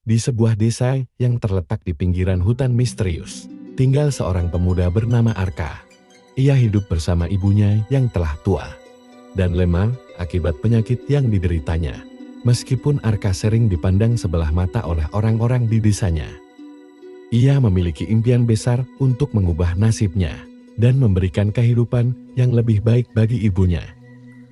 Di sebuah desa yang terletak di pinggiran hutan misterius, tinggal seorang pemuda bernama Arka. Ia hidup bersama ibunya yang telah tua dan lemah akibat penyakit yang dideritanya. Meskipun Arka sering dipandang sebelah mata oleh orang-orang di desanya, ia memiliki impian besar untuk mengubah nasibnya dan memberikan kehidupan yang lebih baik bagi ibunya.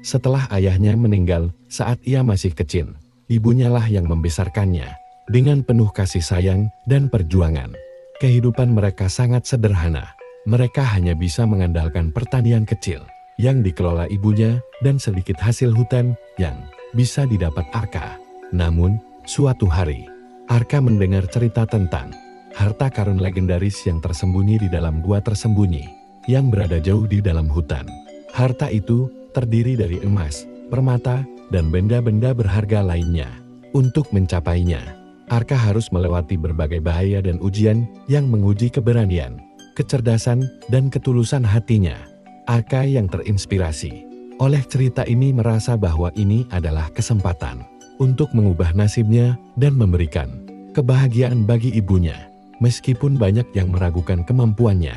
Setelah ayahnya meninggal saat ia masih kecil, ibunya lah yang membesarkannya dengan penuh kasih sayang dan perjuangan. Kehidupan mereka sangat sederhana. Mereka hanya bisa mengandalkan pertanian kecil yang dikelola ibunya dan sedikit hasil hutan yang bisa didapat Arka. Namun, suatu hari, Arka mendengar cerita tentang harta karun legendaris yang tersembunyi di dalam gua tersembunyi yang berada jauh di dalam hutan. Harta itu terdiri dari emas, permata, dan benda-benda berharga lainnya. Untuk mencapainya, Arka harus melewati berbagai bahaya dan ujian yang menguji keberanian, kecerdasan, dan ketulusan hatinya. Arka yang terinspirasi oleh cerita ini merasa bahwa ini adalah kesempatan untuk mengubah nasibnya dan memberikan kebahagiaan bagi ibunya. Meskipun banyak yang meragukan kemampuannya,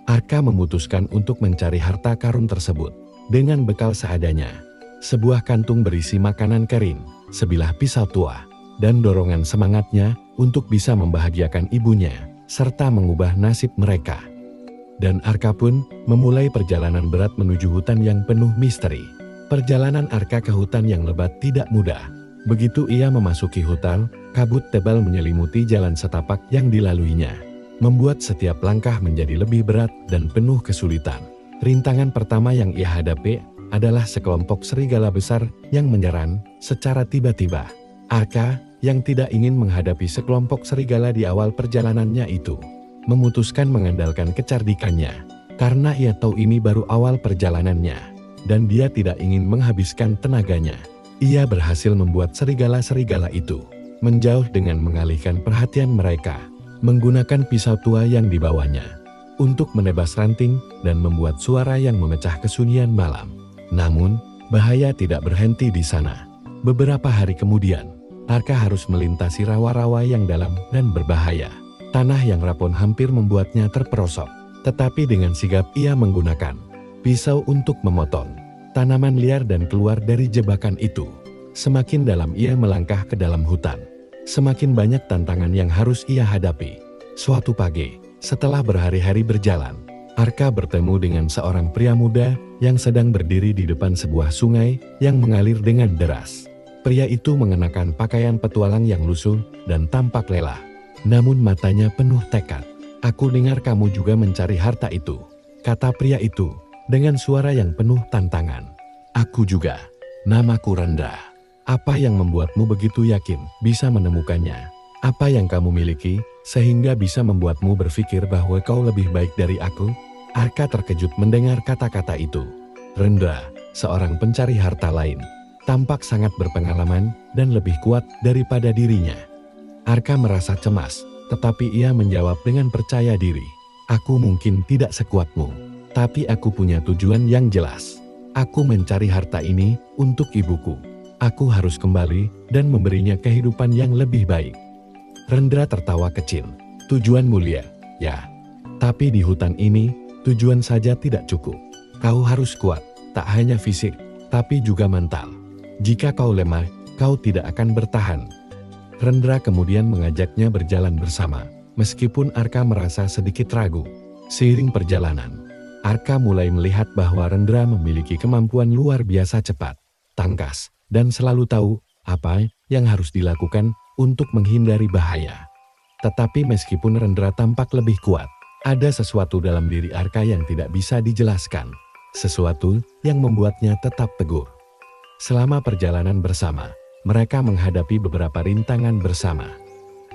Arka memutuskan untuk mencari harta karun tersebut dengan bekal seadanya. Sebuah kantung berisi makanan kering, sebilah pisau tua, dan dorongan semangatnya untuk bisa membahagiakan ibunya, serta mengubah nasib mereka. Dan Arka pun memulai perjalanan berat menuju hutan yang penuh misteri. Perjalanan Arka ke hutan yang lebat tidak mudah. Begitu ia memasuki hutan, kabut tebal menyelimuti jalan setapak yang dilaluinya, membuat setiap langkah menjadi lebih berat dan penuh kesulitan. Rintangan pertama yang ia hadapi adalah sekelompok serigala besar yang menyerang secara tiba-tiba. Arka, yang tidak ingin menghadapi sekelompok serigala di awal perjalanannya itu, memutuskan mengandalkan kecerdikannya. Karena ia tahu ini baru awal perjalanannya, dan dia tidak ingin menghabiskan tenaganya. Ia berhasil membuat serigala-serigala itu menjauh dengan mengalihkan perhatian mereka, menggunakan pisau tua yang dibawanya untuk menebas ranting dan membuat suara yang memecah kesunyian malam. Namun, bahaya tidak berhenti di sana. Beberapa hari kemudian, Arka harus melintasi rawa-rawa yang dalam dan berbahaya. Tanah yang rapon hampir membuatnya terperosok. Tetapi dengan sigap ia menggunakan pisau untuk memotong tanaman liar dan keluar dari jebakan itu. Semakin dalam ia melangkah ke dalam hutan, semakin banyak tantangan yang harus ia hadapi. Suatu pagi, setelah berhari-hari berjalan, Arka bertemu dengan seorang pria muda yang sedang berdiri di depan sebuah sungai yang mengalir dengan deras. Pria itu mengenakan pakaian petualang yang lusuh dan tampak lelah. Namun matanya penuh tekad. "Aku dengar kamu juga mencari harta itu," kata pria itu dengan suara yang penuh tantangan. "Aku juga. Namaku Rendra. Apa yang membuatmu begitu yakin bisa menemukannya? Apa yang kamu miliki sehingga bisa membuatmu berpikir bahwa kau lebih baik dari aku?" Arka terkejut mendengar kata-kata itu. Rendra, seorang pencari harta lain, tampak sangat berpengalaman dan lebih kuat daripada dirinya. Arka merasa cemas, tetapi ia menjawab dengan percaya diri. "Aku mungkin tidak sekuatmu, tapi aku punya tujuan yang jelas. Aku mencari harta ini untuk ibuku. Aku harus kembali dan memberinya kehidupan yang lebih baik." Rendra tertawa kecil. "Tujuan mulia, ya. Tapi di hutan ini, tujuan saja tidak cukup. Kau harus kuat, tak hanya fisik, tapi juga mental. Jika kau lemah, kau tidak akan bertahan." Rendra kemudian mengajaknya berjalan bersama, meskipun Arka merasa sedikit ragu. Seiring perjalanan, Arka mulai melihat bahwa Rendra memiliki kemampuan luar biasa cepat, tangkas, dan selalu tahu apa yang harus dilakukan untuk menghindari bahaya. Tetapi meskipun Rendra tampak lebih kuat, ada sesuatu dalam diri Arka yang tidak bisa dijelaskan. Sesuatu yang membuatnya tetap teguh. Selama perjalanan bersama, mereka menghadapi beberapa rintangan bersama.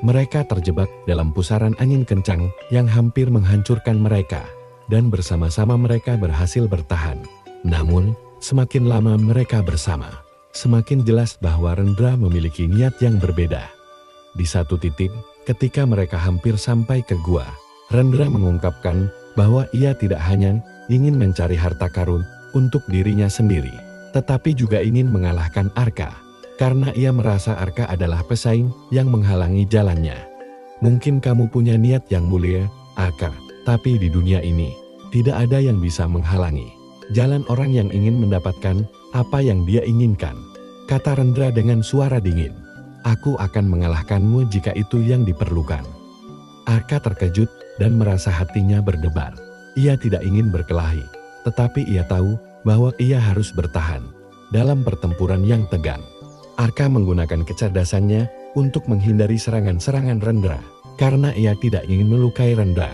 Mereka terjebak dalam pusaran angin kencang yang hampir menghancurkan mereka, dan bersama-sama mereka berhasil bertahan. Namun, semakin lama mereka bersama, semakin jelas bahwa Rendra memiliki niat yang berbeda. Di satu titik, ketika mereka hampir sampai ke gua, Rendra mengungkapkan bahwa ia tidak hanya ingin mencari harta karun untuk dirinya sendiri, tetapi juga ingin mengalahkan Arka. karena ia merasa Arka adalah pesaing yang menghalangi jalannya. Mungkin kamu punya niat yang mulia, Arka, tapi di dunia ini, tidak ada yang bisa menghalangi jalan orang yang ingin mendapatkan apa yang dia inginkan, kata Rendra dengan suara dingin. Aku akan mengalahkanmu jika itu yang diperlukan. Arka terkejut dan merasa hatinya berdebar. Ia tidak ingin berkelahi, tetapi ia tahu bahwa ia harus bertahan dalam pertempuran yang tegang. Arka menggunakan kecerdasannya untuk menghindari serangan-serangan Rendra, karena ia tidak ingin melukai Rendra,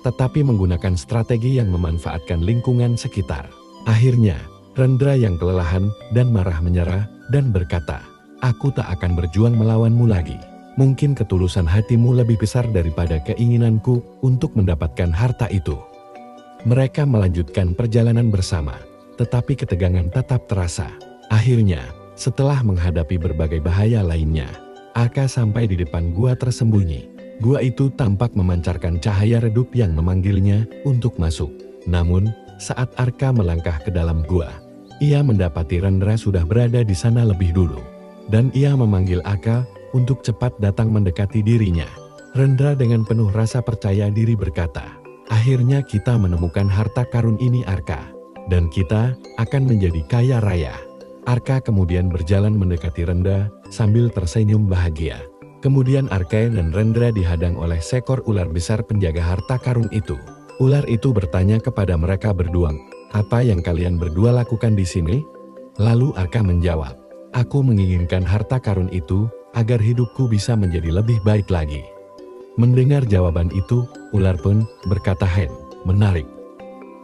tetapi menggunakan strategi yang memanfaatkan lingkungan sekitar. Akhirnya, Rendra yang kelelahan dan marah menyerah dan berkata, "Aku tak akan berjuang melawanmu lagi. Mungkin ketulusan hatimu lebih besar daripada keinginanku untuk mendapatkan harta itu." Mereka melanjutkan perjalanan bersama, tetapi ketegangan tetap terasa. Akhirnya, setelah menghadapi berbagai bahaya lainnya, Arka sampai di depan gua tersembunyi. Gua itu tampak memancarkan cahaya redup yang memanggilnya untuk masuk. Namun, saat Arka melangkah ke dalam gua, ia mendapati Rendra sudah berada di sana lebih dulu. Dan ia memanggil Arka untuk cepat datang mendekati dirinya. Rendra dengan penuh rasa percaya diri berkata, "Akhirnya kita menemukan harta karun ini, Arka. Dan kita akan menjadi kaya raya." Arka kemudian berjalan mendekati Rendra sambil tersenyum bahagia. Kemudian Arka dan Rendra dihadang oleh seekor ular besar penjaga harta karun itu. Ular itu bertanya kepada mereka berdua, "Apa yang kalian berdua lakukan di sini?" Lalu Arka menjawab, "Aku menginginkan harta karun itu agar hidupku bisa menjadi lebih baik lagi." Mendengar jawaban itu, ular pun berkata, "Menarik."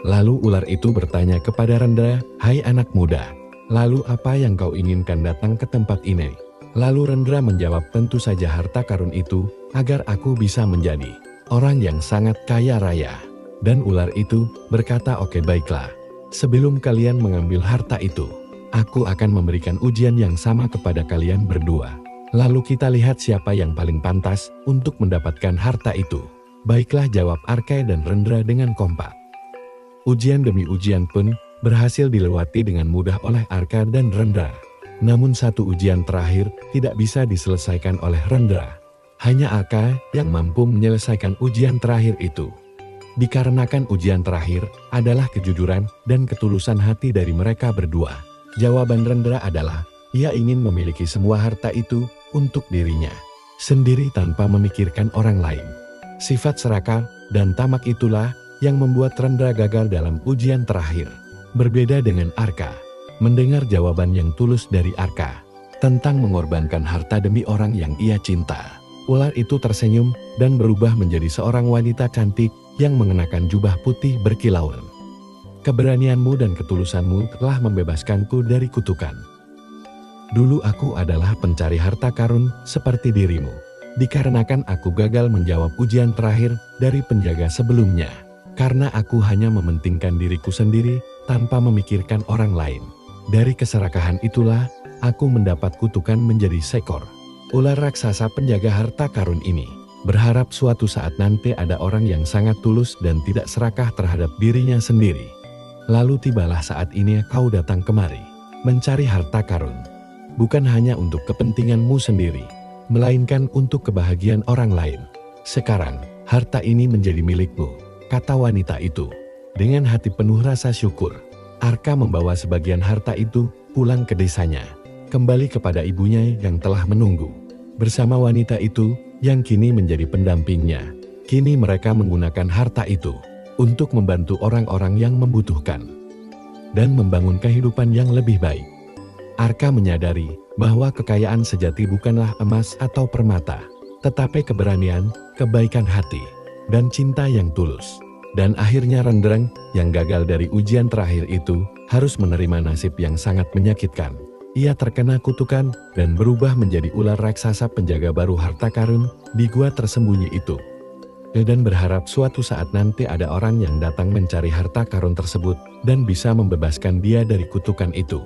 Lalu ular itu bertanya kepada Rendra, "Hai anak muda, lalu apa yang kau inginkan datang ke tempat ini?" Lalu Rendra menjawab, "Tentu saja harta karun itu, agar aku bisa menjadi orang yang sangat kaya raya." Dan ular itu berkata, "Oke baiklah, sebelum kalian mengambil harta itu, aku akan memberikan ujian yang sama kepada kalian berdua. Lalu kita lihat siapa yang paling pantas untuk mendapatkan harta itu." "Baiklah," jawab Arka dan Rendra dengan kompak. Ujian demi ujian pun berhasil dilewati dengan mudah oleh Arka dan Rendra. Namun satu ujian terakhir tidak bisa diselesaikan oleh Rendra. Hanya Arka yang mampu menyelesaikan ujian terakhir itu. Dikarenakan ujian terakhir adalah kejujuran dan ketulusan hati dari mereka berdua. Jawaban Rendra adalah, ia ingin memiliki semua harta itu untuk dirinya sendiri tanpa memikirkan orang lain. Sifat serakah dan tamak itulah yang membuat Rendra gagal dalam ujian terakhir. Berbeda dengan Arka. Mendengar jawaban yang tulus dari Arka tentang mengorbankan harta demi orang yang ia cinta, ular itu tersenyum dan berubah menjadi seorang wanita cantik yang mengenakan jubah putih berkilauan. "Keberanianmu dan ketulusanmu telah membebaskanku dari kutukan. Dulu aku adalah pencari harta karun seperti dirimu. Dikarenakan aku gagal menjawab ujian terakhir dari penjaga sebelumnya, karena aku hanya mementingkan diriku sendiri tanpa memikirkan orang lain. Dari keserakahan itulah, aku mendapat kutukan menjadi seekor ular raksasa penjaga harta karun ini. Berharap suatu saat nanti ada orang yang sangat tulus dan tidak serakah terhadap dirinya sendiri. Lalu tibalah saat ini kau datang kemari, mencari harta karun. Bukan hanya untuk kepentinganmu sendiri, melainkan untuk kebahagiaan orang lain. Sekarang, harta ini menjadi milikmu," kata wanita itu. Dengan hati penuh rasa syukur, Arka membawa sebagian harta itu pulang ke desanya, kembali kepada ibunya yang telah menunggu. Bersama wanita itu, yang kini menjadi pendampingnya, kini mereka menggunakan harta itu untuk membantu orang-orang yang membutuhkan dan membangun kehidupan yang lebih baik. Arka menyadari bahwa kekayaan sejati bukanlah emas atau permata, tetapi keberanian, kebaikan hati, dan cinta yang tulus. Dan akhirnya Rendra yang gagal dari ujian terakhir itu harus menerima nasib yang sangat menyakitkan. Ia terkena kutukan dan berubah menjadi ular raksasa penjaga baru harta karun di gua tersembunyi itu. Dan berharap suatu saat nanti ada orang yang datang mencari harta karun tersebut dan bisa membebaskan dia dari kutukan itu.